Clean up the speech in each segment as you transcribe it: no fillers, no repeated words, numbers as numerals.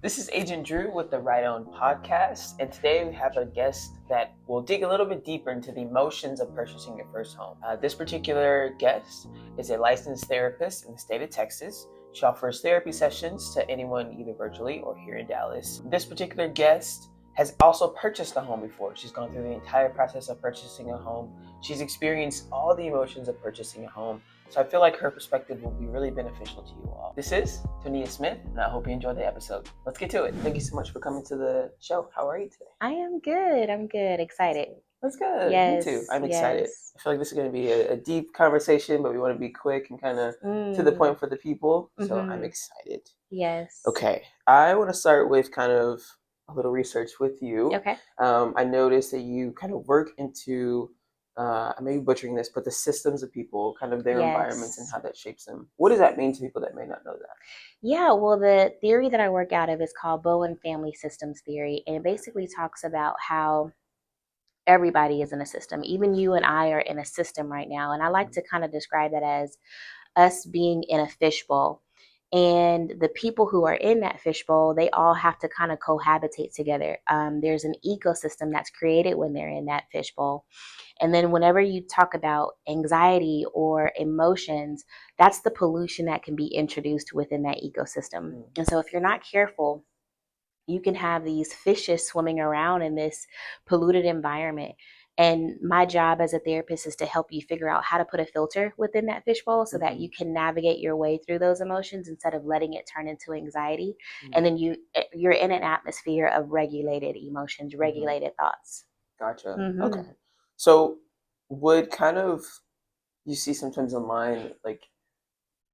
This is Agent Drew with the Right On podcast, and today we have a guest that will dig a little bit deeper into the emotions of purchasing your first home. This particular guest is a licensed therapist in the state of Texas. She offers therapy sessions to anyone either virtually or here in Dallas. This particular guest has also purchased a home before. She's gone through the entire process of purchasing a home. She's experienced all the emotions of purchasing a home. So I feel like her perspective will be really beneficial to you all. This is Tonea Smith, and I hope you enjoyed the episode. Let's get to it. Thank you so much for coming to the show. How are you today? I am good. I'm good. Excited. That's good. Yes. Me too. I'm excited. Yes. I feel like this is going to be a deep conversation, but we want to be quick and kind of to the point for the people. So I'm excited. Yes. Okay. I want to start with kind of a little research with you. Okay. I noticed that you kind of work into I may be butchering this, but the systems of people, kind of their environments and how that shapes them. What does that mean to people that may not know that? Yeah, well, the theory that I work out of is called Bowen Family Systems Theory, and it basically talks about how everybody is in a system. Even you and I are in a system right now, and I like to kind of describe that as us being in a fishbowl. And the people who are in that fishbowl, they all have to kind of cohabitate together. There's an ecosystem that's created when they're in that fishbowl. And then whenever you talk about anxiety or emotions, that's the pollution that can be introduced within that ecosystem. And so if you're not careful, you can have these fishes swimming around in this polluted environment. And my job as a therapist is to help you figure out how to put a filter within that fishbowl so that you can navigate your way through those emotions instead of letting it turn into anxiety. And then you're in an atmosphere of regulated emotions, regulated thoughts. Gotcha. Okay. So would kind of you see sometimes online like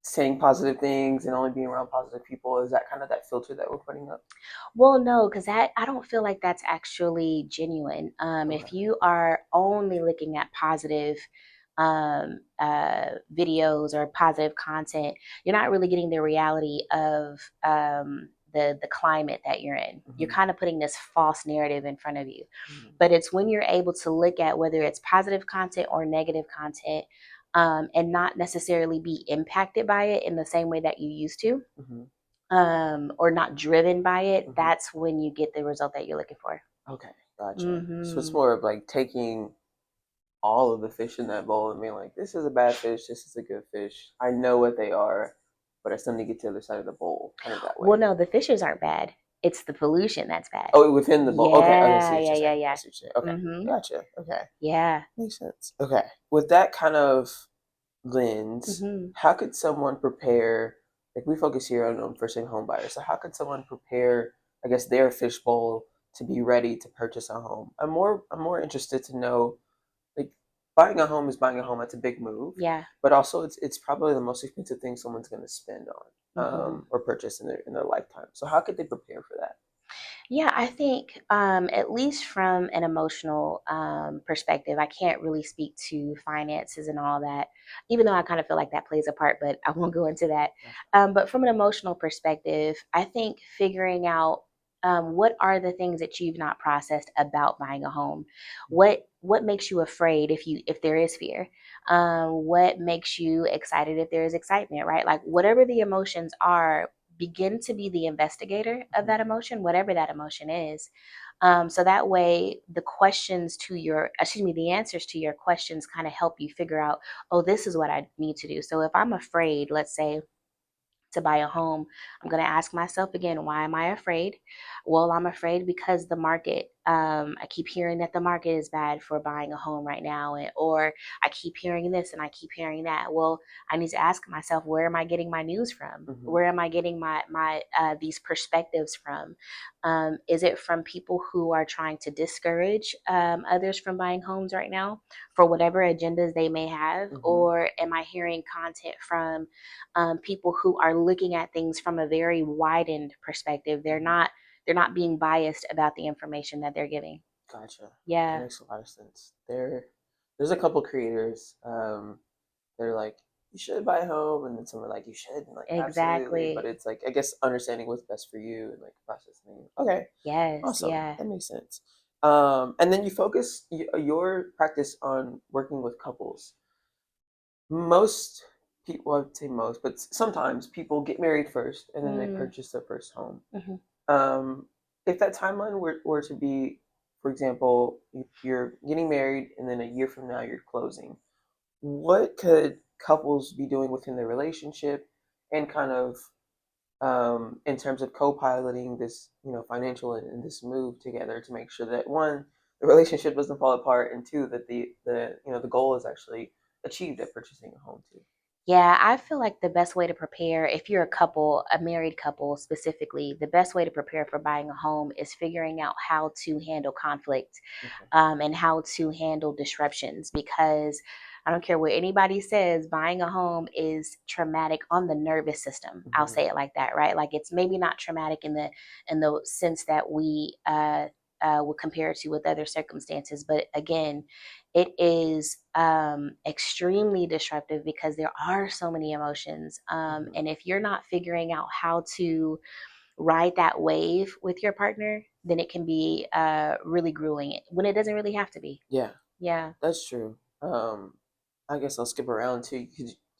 saying positive things and only being around positive people, is that kind of that filter that we're putting up? Well, no, because I don't feel like that's actually genuine. If you are only looking at positive videos or positive content, you're not really getting the reality of the climate that you're in. You're kind of putting this false narrative in front of you. But it's when you're able to look at whether it's positive content or negative content, and not necessarily be impacted by it in the same way that you used to, or not driven by it, that's when you get the result that you're looking for. Okay, gotcha. So it's more of like taking all of the fish in that bowl and being like, this is a bad fish, this is a good fish. I know what they are, but I still need to get to the other side of the bowl, kind of that way. Well, no, the fishes aren't bad. It's the pollution that's bad. Oh, within the bowl. Yeah, okay, I see what you're saying. yeah. I see what you're saying. Okay, gotcha. Okay, Yeah. makes sense. Okay, with that kind of lens, how could someone prepare? Like we focus here on first-time home buyers, so how could someone prepare, I guess, their fishbowl to be ready to purchase a home? I'm more interested to know, like, buying a home is buying a home. That's a big move. Yeah. But also, it's probably the most expensive thing someone's going to spend on or purchase in their lifetime. So how could they prepare for that? Yeah, I think at least from an emotional perspective, I can't really speak to finances and all that, even though I kind of feel like that plays a part, but I won't go into that. But from an emotional perspective, I think figuring out what are the things that you've not processed about buying a home. What makes you afraid if there is fear? What makes you excited if there is excitement, right? Like whatever the emotions are, begin to be the investigator of that emotion, whatever that emotion is. So that way the answers to your questions kind of help you figure out, oh, this is what I need to do. So if I'm afraid, let's say, to buy a home, I'm going to ask myself again, why am I afraid? Well, I'm afraid because the market, I keep hearing that the market is bad for buying a home right now, or I keep hearing this and I keep hearing that. Well, I need to ask myself, where am I getting my news from? Where am I getting my these perspectives from? Is it from people who are trying to discourage others from buying homes right now for whatever agendas they may have? Or am I hearing content from people who are looking at things from a very widened perspective? They're not being biased about the information that they're giving. Gotcha. Yeah. That makes a lot of sense. There's a couple creators. They're like, you should buy a home, and then some are like, you should, like, absolutely. But it's like, I guess understanding what's best for you and like processing. Okay. Yes. Awesome. Yeah. That makes sense. And then you focus your practice on working with couples. Most people, I'd say most, but sometimes people get married first and then they purchase their first home. If that timeline were to be, for example, if you're getting married and then a year from now you're closing, what could couples be doing within their relationship and kind of in terms of co-piloting this, financial and this move together to make sure that one, the relationship doesn't fall apart, and two, that the goal is actually achieved at purchasing a home too. Yeah, I feel like the best way to prepare, if you're a couple, a married couple specifically, the best way to prepare for buying a home is figuring out how to handle conflict, Okay. and how to handle disruptions. Because I don't care what anybody says, buying a home is traumatic on the nervous system. I'll Hmm. say it like that, right? Like it's maybe not traumatic in the sense that we would compare it to with other circumstances, but again, it is extremely disruptive because there are so many emotions. Hmm. And if you're not figuring out how to ride that wave with your partner, then it can be really grueling when it doesn't really have to be. Yeah, Yeah, that's true. I guess I'll skip around too,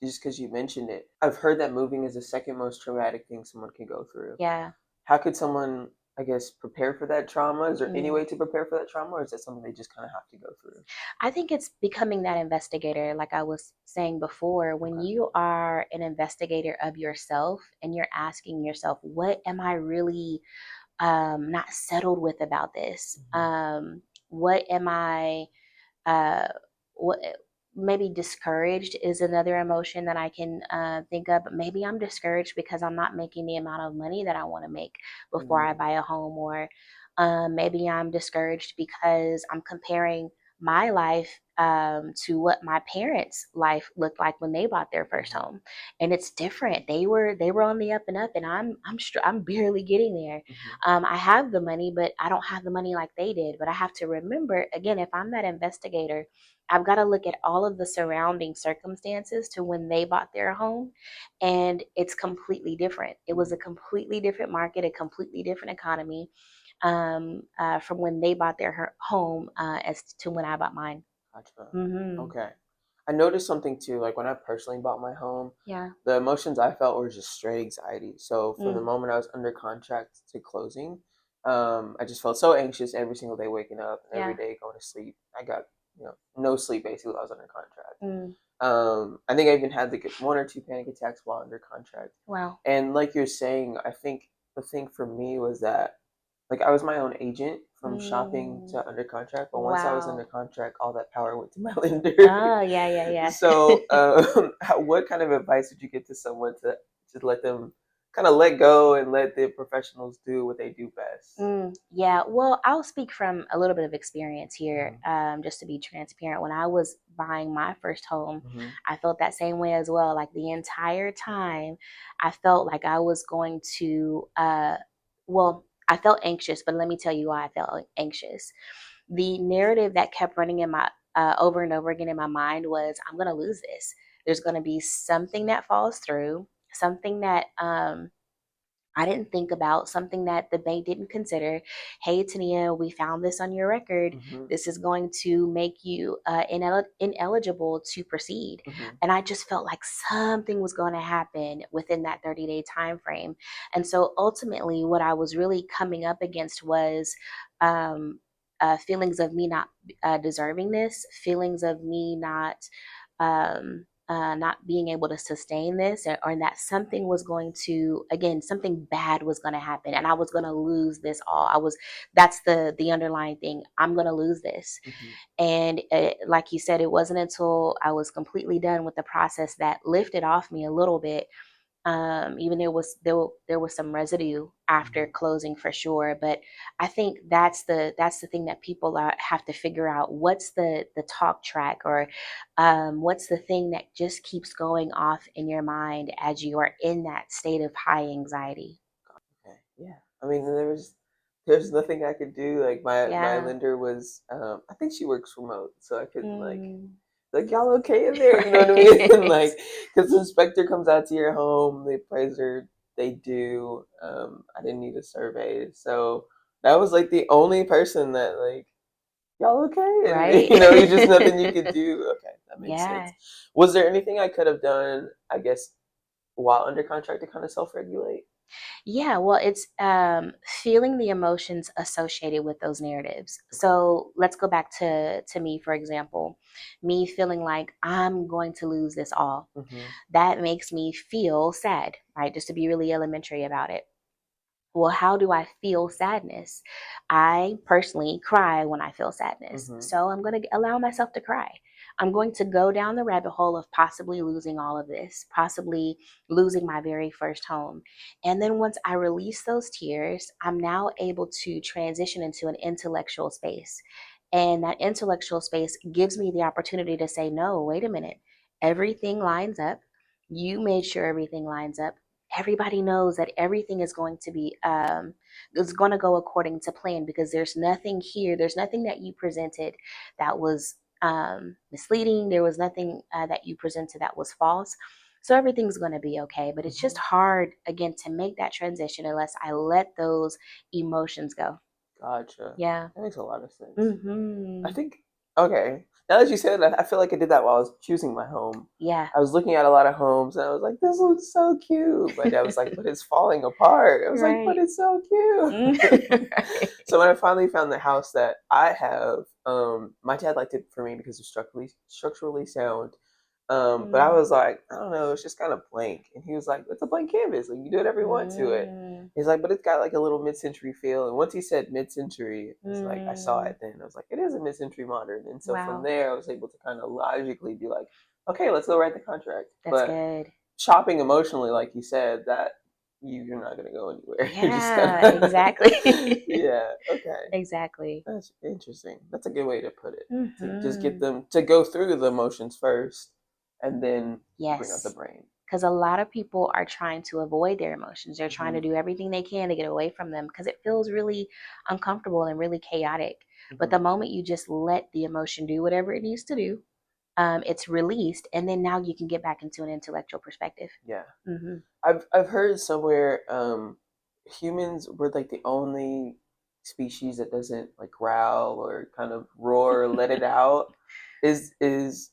just because you mentioned it. I've heard that moving is the second most traumatic thing someone can go through. yeah. How could someone, I guess, prepare for that trauma? Is there any Mm. way to prepare for that trauma, or is that something they just kind of have to go through? I think it's becoming that investigator, like I was saying before. When Okay. you are an investigator of yourself and you're asking yourself, what am I really not settled with about this? Hmm. What am I uh, what maybe discouraged is another emotion that I can think of. Maybe I'm discouraged because I'm not making the amount of money that I want to make before I Hmm. buy a home, or maybe I'm discouraged because I'm comparing my life to what my parents' life looked like when they bought their first Hmm. home, and it's different. They were on the up and up, and I'm barely getting there. Hmm. I have the money, but I don't have the money like they did. But I have to remember, again, if I'm that investigator, I've got to look at all of the surrounding circumstances to when they bought their home. And it's completely different. It was a completely different market, a completely different economy, from when they bought their home as to when I bought mine. Gotcha. Hmm. Okay. I noticed something too, like when I personally bought my home, Yeah. the emotions I felt were just straight anxiety. So from the Mm. moment I was under contract to closing, I just felt so anxious every single day waking up and every Yeah. day going to sleep. I got, no sleep basically while I was under contract. Mm. I think I even had like one or two panic attacks while under contract. Wow. And like you're saying, I think the thing for me was that like I was my own agent from shopping Mm. to under contract, but once I was under Wow. contract, all that power went to my lender. Oh, yeah, yeah, So, yeah. what kind of advice would you give to someone to let them kind of let go and let the professionals do what they do best? Yeah, well, I'll speak from a little bit of experience here, Hmm. just to be transparent. When I was buying my first home, Hmm. I felt that same way as well. Like the entire time, I felt like I was going to, well, I felt anxious, but let me tell you why I felt anxious. The narrative that kept running in my over and over again in my mind was, I'm going to lose this. There's going to be something that falls through, something that I didn't think about, something that the bank didn't consider. Hey, Tania, we found this on your record. Hmm. This is going to make you ineligible to proceed. Hmm. And I just felt like something was going to happen within that 30-day time frame. And so ultimately, what I was really coming up against was feelings of me not deserving this, feelings of me not being able to sustain this, or that something was going to, again, something bad was going to happen and I was going to lose this all. That's the underlying thing. I'm going to lose this. Hmm. And like you said, it wasn't until I was completely done with the process that lifted off me a little bit. Even there was some residue after Hmm. closing for sure, but I think that's the thing that people have to figure out. What's the talk track, or what's the thing that just keeps going off in your mind as you are in that state of high anxiety? Okay. Yeah. I mean, there's nothing I could do. Like my Yeah. lender was, I think she works remote, so I couldn't Mm. like y'all okay in there? You know what I mean? And Right. like, because the inspector comes out to your home, the appraiser, they do. I didn't need a survey, so that was like the only person that like y'all okay, and Right. you just nothing you could do. Okay, that makes Yeah. sense. Was there anything I could have done? I guess while under contract to kind of self regulate? Yeah, well, it's feeling the emotions associated with those narratives. Okay. So let's go back to me, for example, me feeling like I'm going to lose this all. Mm-hmm. That makes me feel sad, right? Just to be really elementary about it. Well, how do I feel sadness? I personally cry when I feel sadness. Mm-hmm. So I'm going to allow myself to cry. I'm going to go down the rabbit hole of possibly losing all of this, possibly losing my very first home. And then once I release those tears, I'm now able to transition into an intellectual space. And that intellectual space gives me the opportunity to say, no, wait a minute. Everything lines up. You made sure everything lines up. Everybody knows that everything is going to be is going to go according to plan, because there's nothing here, there's nothing that you presented that was misleading, there was nothing that you presented that was false, so everything's going to be okay. But it's just Mm-hmm. hard again to make that transition unless I let those emotions go. Gotcha. Yeah. That makes a lot of sense. I Mm-hmm. think, okay, now that you said that, I feel like I did that while I was choosing my home. Yeah. I was looking at a lot of homes and I was like, this looks so cute. My dad was like, but it's falling apart. I was like, but Right. it's so cute. Right. So when I finally found the house that I have, my dad liked it for me because it's structurally sound. But I was like, I don't know, it's just kind of blank. And he was like, it's a blank canvas. Like, you do whatever you want to it. Mm, He's like, but it's got like a little mid-century feel. And once he said mid-century, it's like I saw mm, it then. I was like, it is a mid-century modern. And so from wow, there, I was able to kind of logically be like, okay, let's go write the contract. that's But good. shopping emotionally, like you said, that you're not gonna go anywhere. You're just Yeah, gonna, exactly. yeah, okay. Exactly. That's interesting. That's a good way to put it. To just get Hmm. them to go through the emotions first, and then bring out the Yes. brain. Because a lot of people are trying to avoid their emotions. They're trying Hmm. to do everything they can to get away from them because it feels really uncomfortable and really chaotic. But Hmm. the moment you just let the emotion do whatever it needs to do, it's released. And then now you can get back into an intellectual perspective. Yeah, Hmm. I've heard somewhere humans were like the only species that doesn't like growl or kind of roar or let it out. Is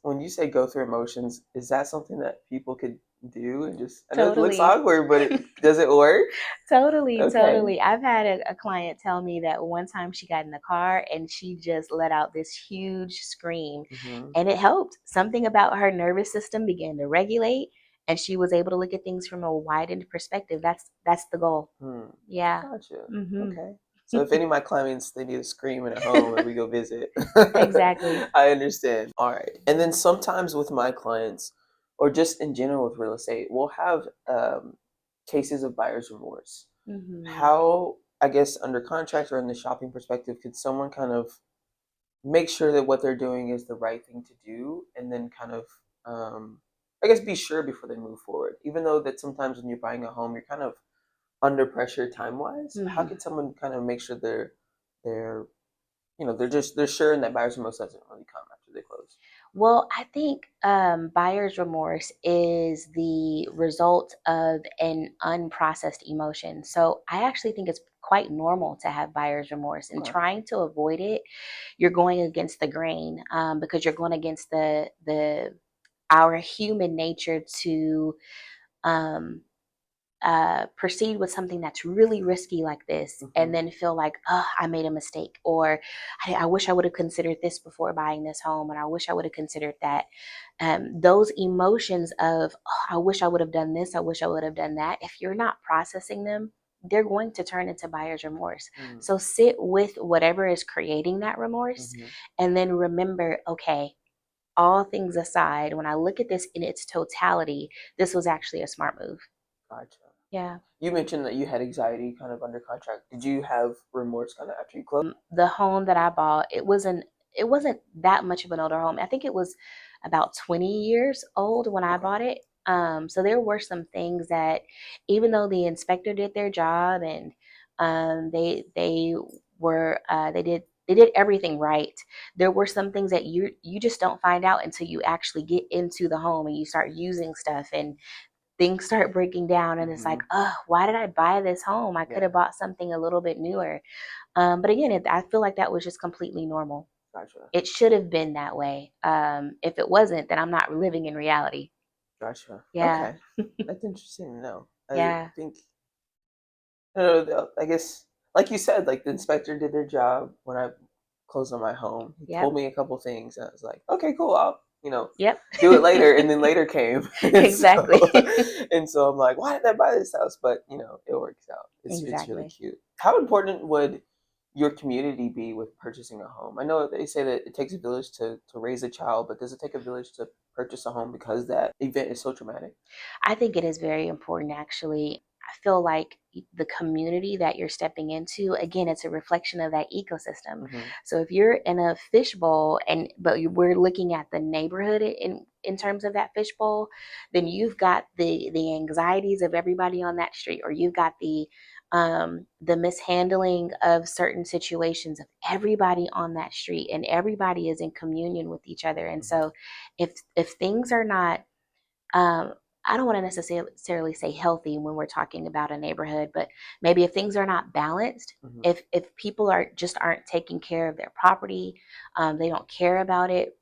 when you say go through emotions, is that something that people could do and just? I know it looks Totally. awkward, but does it work? Totally, Okay. totally. I've had a client tell me that one time she got in the car and she just let out this huge scream, Hmm. and it helped. Something about her nervous system began to regulate and she was able to look at things from a widened perspective. That's the goal. Hmm. Yeah. Gotcha. Mhm. Okay. So if any of my clients they need to scream in a home and we go visit, Exactly. I understand. All right. And then sometimes with my clients, or just in general with real estate, we'll have cases of buyer's remorse. Mhm. How, I guess, under contract or in the shopping perspective, could someone kind of make sure that what they're doing is the right thing to do, and then kind of, I guess, be sure before they move forward? Even though that sometimes when you're buying a home, you're kind of under pressure time wise. How Mhm. can someone kind of make sure they're they're sure and that buyer's remorse doesn't really come after they close? Well, I think buyer's remorse is the result of an unprocessed emotion. So I actually think it's quite normal to have buyer's remorse, and Okay. trying to avoid it, you're going against the grain, because you're going against the our human nature to um, proceed with something that's really risky like this and Hmm. then feel like, oh, I made a mistake, or I wish I would have considered this before buying this home, and I wish I would have considered that. Those emotions of, oh, I wish I would have done this, I wish I would have done that, if you're not processing them, they're going to turn into buyer's remorse. Mm-hmm. So sit with whatever is creating that remorse, Mm-hmm. and then remember, okay, all things aside, when I look at this in its totality, this was actually a smart move. Gotcha. Yeah. You mentioned that you had anxiety kind of under contract. Did you have remorse kind of after you closed? The home that I bought, it wasn't that much of an older home. I think it was about 20 years old when I Okay. bought it. So there were some things that, even though the inspector did their job and they were they did everything right, there were some things that you just don't find out until you actually get into the home and you start using stuff and things start breaking down, and it's Mm-hmm. like, oh, why did I buy this home? I could Yeah. have bought something a little bit newer. But again, I feel like that was just completely normal. Gotcha. It should have been that way. If it wasn't, then I'm not living in reality. Gotcha. Yeah, Okay. That's interesting to know. I yeah. think I guess, like you said, like the inspector did their job when I closed on my home. He Yep. told me a couple things, and I was like, okay, cool. I'll, Yep. do it later. And then later came, and Exactly. so I'm like, why did I buy this house? But it works out. It's really Exactly. cute. How important would your community be with purchasing a home? I know they say that it takes a village to raise a child, but does it take a village to purchase a home because that event is so traumatic? I think it is very important, actually. I feel like the community that you're stepping into, again, it's a reflection of that ecosystem. Hmm. So if you're in a fishbowl, we're looking at the neighborhood in terms of that fishbowl, then you've got the anxieties of everybody on that street, or you've got the mishandling of certain situations of everybody on that street, and everybody is in communion with each other. And Hmm. so if things are not, um, I don't want to necessarily say healthy when we're talking about a neighborhood, but maybe if things are not balanced, Hmm. if people aren't taking care of their property, they don't care about it,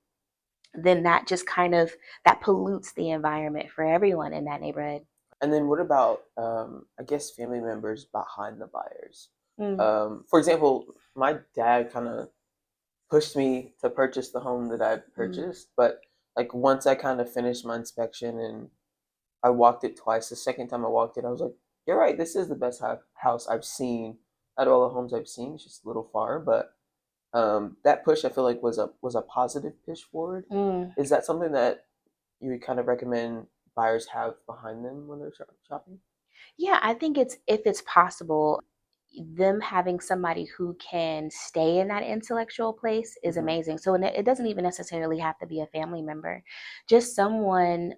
then that just kind of that pollutes the environment for everyone in that neighborhood. And then what about, I guess, family members behind the buyers? Mm, For example, my dad kind of pushed me to purchase the home that I mm, purchased, but like once I kind of finished my inspection and I walked it twice, the second time I walked it, I was like, "You're right. This is the best house I've seen out of all the homes I've seen. It's just a little far, but that push I feel like was a positive push forward. mm. Is that something that you would kind of recommend buyers have behind them when they're shopping? Yeah, I think it's if it's possible, them having somebody who can stay in that intellectual place is Hmm. amazing. So it doesn't even necessarily have to be a family member, just someone.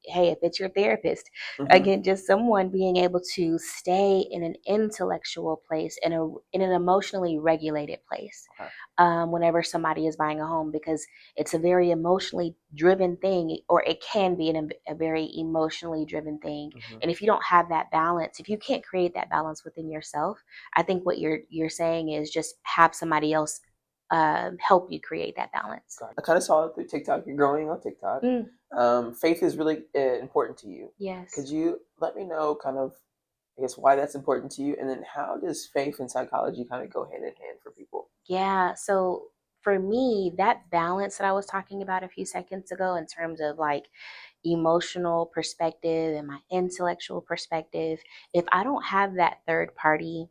Hey, if it's your therapist, Hmm. again, just someone being able to stay in an intellectual place, in an emotionally regulated place, Okay. whenever somebody is buying a home, because it's a very emotionally driven thing, or it can be a very emotionally driven thing. Hmm. And if you don't have that balance, if you can't create that balance within yourself, I think what you're saying is just have somebody else help you create that balance. I kind of saw it through TikTok. You're growing on TikTok. Mm, Faith is really important to you. yes. Could you let me know kind of, I guess, why that's important to you, and then how does faith and psychology kind of go hand in hand for people? Yeah. So for me, that balance that I was talking about a few seconds ago, in terms of like emotional perspective and my intellectual perspective, if I don't have that third party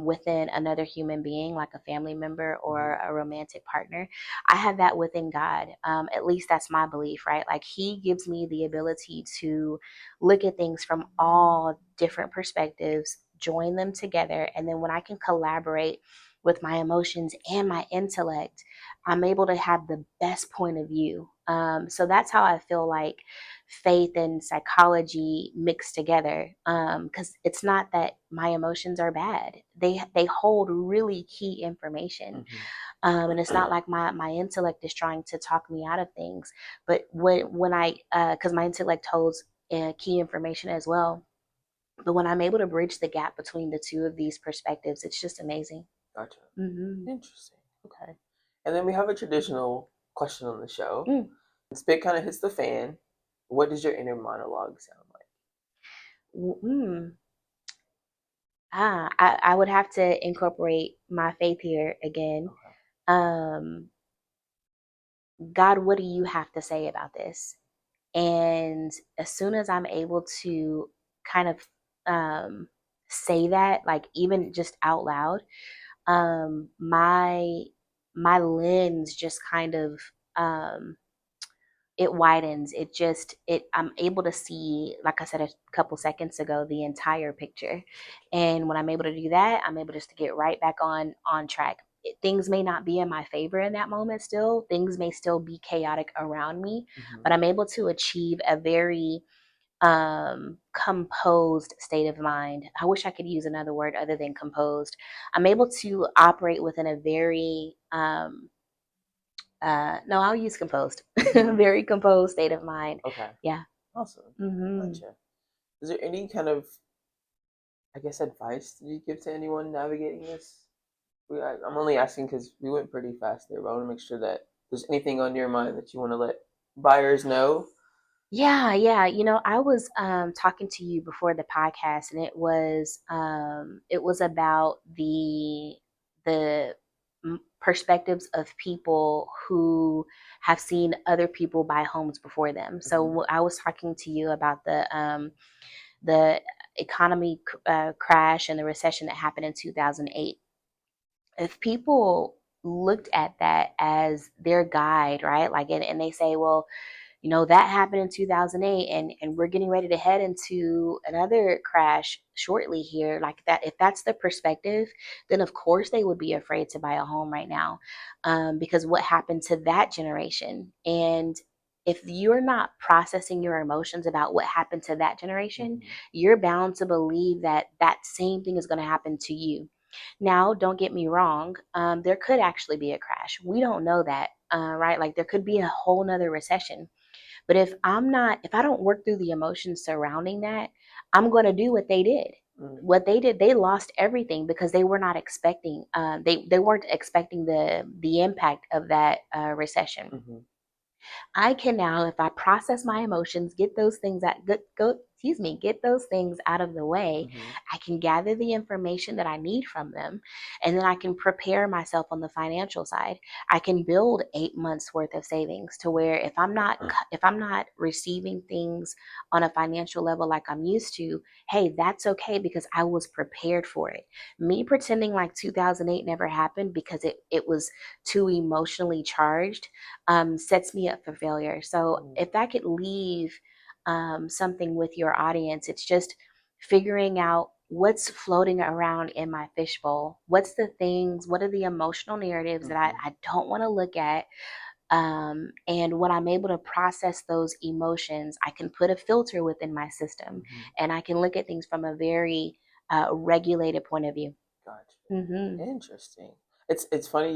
within another human being, like a family member Hmm. or a romantic partner, I have that within God. At least that's my belief, right? Like He gives me the ability to look at things from all different perspectives, join them together, and then when I can collaborate with my emotions and my intellect, I'm able to have the best point of view. So that's how I feel like faith and psychology mixed together. Because it's not that my emotions are bad; they hold really key information. Hmm. And it's not like my intellect is trying to talk me out of things. But when I because my intellect holds key information as well. But when I'm able to bridge the gap between the two of these perspectives, it's just amazing. Gotcha. Hmm. Interesting. Okay. And then we have a traditional question on the show. Mm. When spit kind of hits the fan, what does your inner monologue sound like? Mm. I would have to incorporate my faith here again. Okay. Um, God, what do you have to say about this? And as soon as I'm able to kind of um, say that, like even just out loud, my lens just kind of um, it widens. It I'm able to see, like I said a couple seconds ago, the entire picture. And when I'm able to do that, I'm able just to get right back on track. Things may not be in my favor in that moment. Still, things may still be chaotic around me, Hmm. but I'm able to achieve a very composed state of mind. I wish I could use another word other than composed. I'm able to operate within a very no, I'll use composed. Hmm. Very composed state of mind. Okay. Yeah. Awesome. Hmm. Gotcha. Is there any kind of, I guess, advice that you give to anyone navigating this? I'm only asking because we went pretty fast there, but I want to make sure that if there's anything on your mind that you want to let buyers know. Yeah. I was talking to you before the podcast, and it was about the perspectives of people who have seen other people buy homes before them. Hmm. So I was talking to you about the economy crash and the recession that happened in 2008. If people looked at that as their guide, right? Like, and they say, well, that happened in 2008, and we're getting ready to head into another crash shortly here, like that. If that's the perspective, then of course they would be afraid to buy a home right now, because what happened to that generation? And if you're not processing your emotions about what happened to that generation, Hmm. you're bound to believe that that same thing is going to happen to you. Now, don't get me wrong, there could actually be a crash. We don't know that, right? Like, there could be a whole nother recession. But if I don't work through the emotions surrounding that, I'm going to do what they did. Hmm. What they did, they lost everything because they were not expecting. They weren't expecting the impact of that recession. Hmm. I can now, if I process my emotions, get those things get those things out of the way. Hmm. I can gather the information that I need from them, and then I can prepare myself on the financial side. I can build 8 months worth of savings to where if I'm not receiving things on a financial level like I'm used to, hey, that's okay because I was prepared for it. Me pretending like 2008 never happened because it was too emotionally charged sets me up for failure. So if I could leave something with your audience, it's just figuring out what's floating around in my fishbowl. What are the emotional narratives that Hmm. I don't want to look at? And when I'm able to process those emotions, I can put a filter within my system Hmm. and I can look at things from a very regulated point of view. Gotcha. Hmm. Interesting. It's funny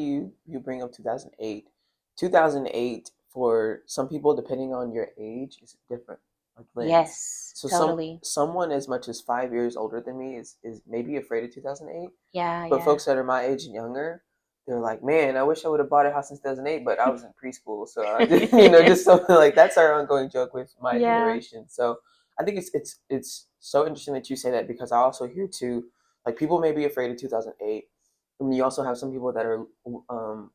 you bring up 2008. 2008 for some people, depending on your age, is different, like lens. Yes, So totally. someone as much as 5 years older than me is maybe afraid of 2008, Yeah, but yeah. folks that are my age and younger, they're like, man, I wish I would have bought a house in 2008, but I was in preschool, so I just, just something like that's our ongoing joke with my Yeah. generation. So I think it's so interesting that you say that because I also hear too, like people may be afraid of 2008, and you also have some people that are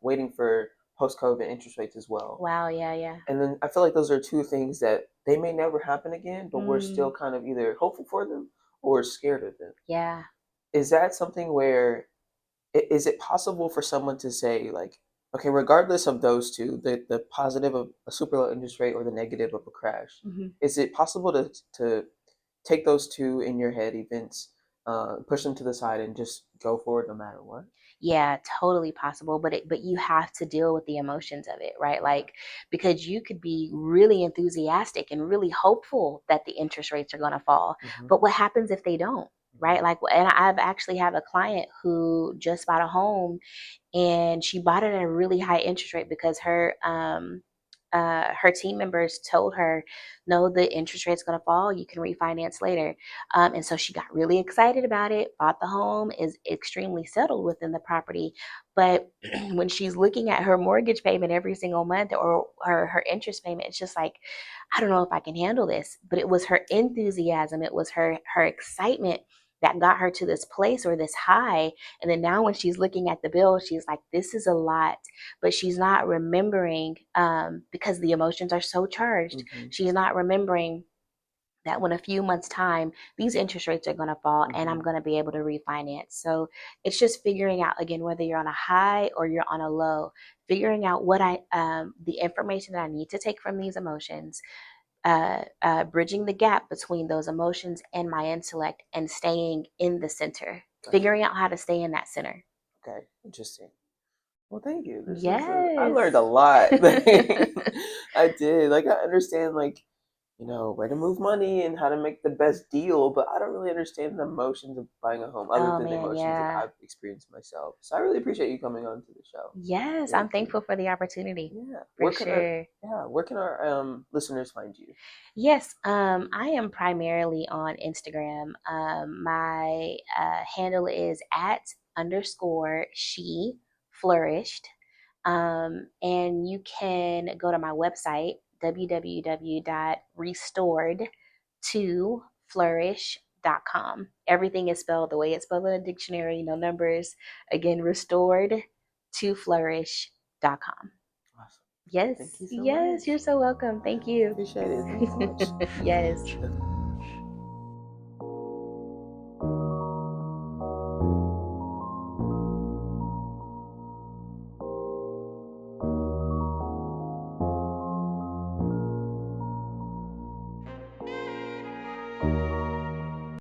waiting for post-COVID interest rates as well. Wow, yeah, yeah. And then I feel like those are two things that they may never happen again, but we're still Mm, kind of either hopeful for them or scared of them. yeah. Is that something where is it possible for someone to say like, okay, regardless of those two, the positive of a super low interest rate or the negative of a crash, Hmm. is it possible to take those two in your head events, push them to the side, and just go forward no matter what? Yeah, totally possible, but you have to deal with the emotions of it, right? Okay. Like, because you could be really enthusiastic and really hopeful that the interest rates are going to fall, Hmm. but what happens if they don't? Hmm. Right? Like, and I've actually have a client who just bought a home, and she bought it at a really high interest rate because her team members told her, no, the interest rate's going to fall, you can refinance later. And so she got really excited about it, bought the home, is extremely settled within the property. But when she's looking at her mortgage payment every single month, or her interest payment, it's just like, I don't know if I can handle this. But it was her enthusiasm, it was her excitement that got her to this place or this high. And then now when she's looking at the bill, she's like, this is a lot. But she's not remembering, because the emotions are so charged, Hmm. she's not remembering that when a few months time these interest rates are going to fall and I'm Hmm. going to be able to refinance. So it's just figuring out, again, whether you're on a high or you're on a low, figuring out what I the information that I need to take from these emotions, bridging the gap between those emotions and my intellect, and staying in the center, Gotcha. figuring out how to stay in that center. Okay. Interesting. Well, thank you. I Yes. learned a lot. I did. Like, I understand, like, where to move money and how to make the best deal, but I don't really understand the emotions of buying a home other Oh than the man, emotions that yeah. I've experienced myself. So I really appreciate you coming on to the show. Yes, Really I'm do. thankful for the opportunity. Yeah. For sure. Where can our listeners find you? Yes, I am primarily on Instagram. My handle is at underscore she flourished. And you can go to my website, www.restored2flourish.com. Everything is spelled the way it's spelled in a dictionary, no numbers. Again, restored2flourish.com. Awesome. Yes. Thank you so Yes, much. you're so welcome. Thank you. Appreciate it. Thanks so much. Yes.